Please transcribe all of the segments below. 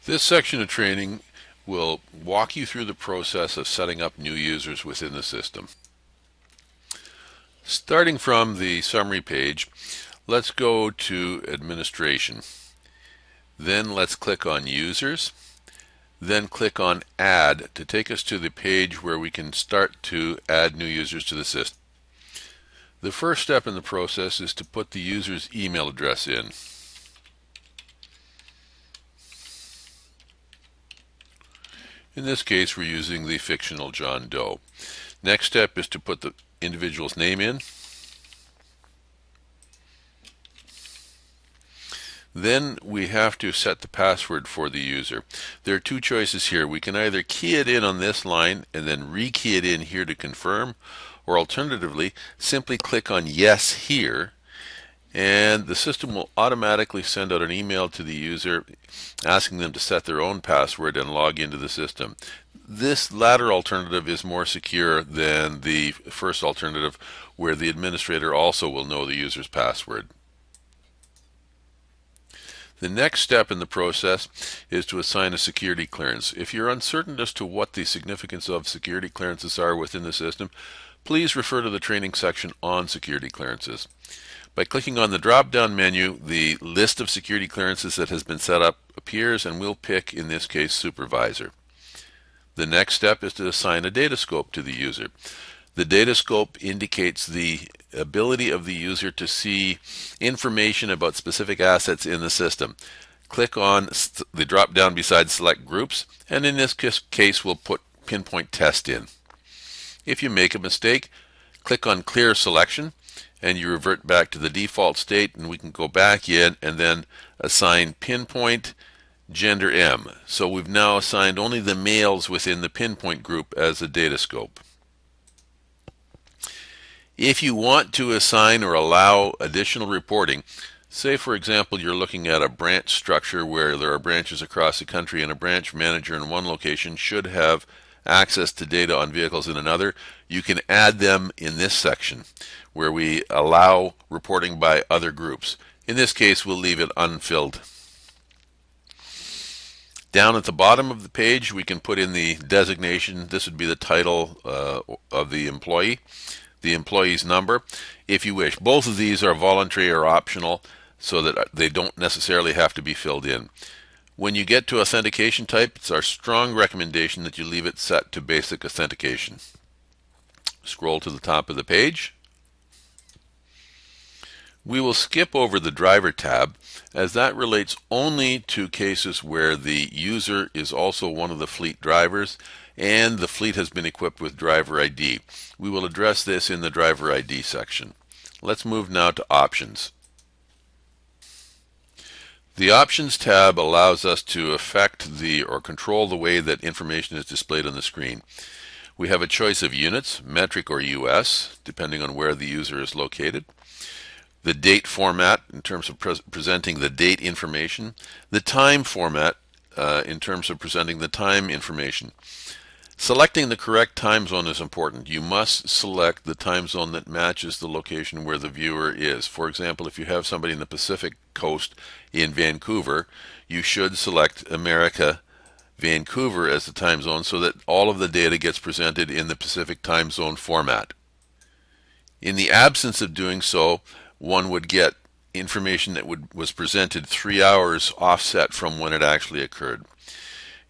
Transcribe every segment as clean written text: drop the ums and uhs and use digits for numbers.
This section of training will walk you through the process of setting up new users within the system. Starting from the summary page, let's go to Administration. Then let's click on Users. Then click on Add to take us to the page where we can start to add new users to the system. The first step in the process is to put the user's email address in. In this case, we're using the fictional John Doe. Next step is to put the individual's name in. Then we have to set the password for the user. There are two choices here. We can either key it in on this line and then rekey it in here to confirm, or alternatively, simply click on Yes here, and the system will automatically send out an email to the user asking them to set their own password and log into the system. This latter alternative is more secure than the first alternative, where the administrator also will know the user's password. The next step in the process is to assign a security clearance. If you're uncertain as to what the significance of security clearances are within the system, please refer to the training section on security clearances. By clicking on the drop-down menu, the list of security clearances that has been set up appears, and we'll pick, in this case, Supervisor. The next step is to assign a data scope to the user. The data scope indicates the ability of the user to see information about specific assets in the system. Click on the drop down beside Select Groups, and in this case we'll put Pinpoint Test in. If you make a mistake, click on Clear Selection and you revert back to the default state, and we can go back in and then assign Pinpoint Gender M. So we've now assigned only the males within the Pinpoint group as a data scope. If you want to assign or allow additional reporting, say for example you're looking at a branch structure where there are branches across the country and a branch manager in one location should have access to data on vehicles in another, you can add them in this section where we allow reporting by other groups. In this case, we'll leave it unfilled. Down at the bottom of the page, we can put in the designation. This would be the title of the employee, the employee's number, if you wish. Both of these are voluntary or optional, so that they don't necessarily have to be filled in. When you get to authentication type, it's our strong recommendation that you leave it set to basic authentication. Scroll to the top of the page. We will skip over the driver tab, as that relates only to cases where the user is also one of the fleet drivers and the fleet has been equipped with driver ID. We will address this in the driver ID section. Let's move now to options. The Options tab allows us to affect or control the way that information is displayed on the screen. We have a choice of units, metric or US, depending on where the user is located. The date format in terms of presenting the date information. The time format in terms of presenting the time information. Selecting the correct time zone is important. You must select the time zone that matches the location where the viewer is. For example, if you have somebody in the Pacific Coast in Vancouver, you should select America Vancouver as the time zone so that all of the data gets presented in the Pacific time zone format. In the absence of doing so, one would get information that was presented 3 hours offset from when it actually occurred.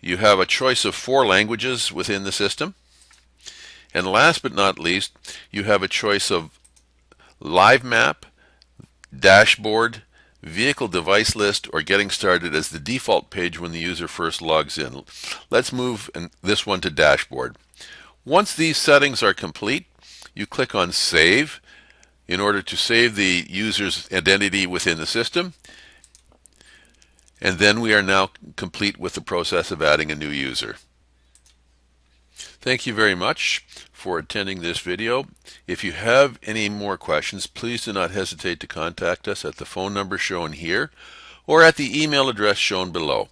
You have a choice of 4 languages within the system. And last but not least, you have a choice of live map, dashboard, vehicle device list, or getting started as the default page when the user first logs in. Let's move this one to dashboard. Once these settings are complete, you click on Save in order to save the user's identity within the system. And then we are now complete with the process of adding a new user. Thank you very much for attending this video. If you have any more questions, please do not hesitate to contact us at the phone number shown here or at the email address shown below.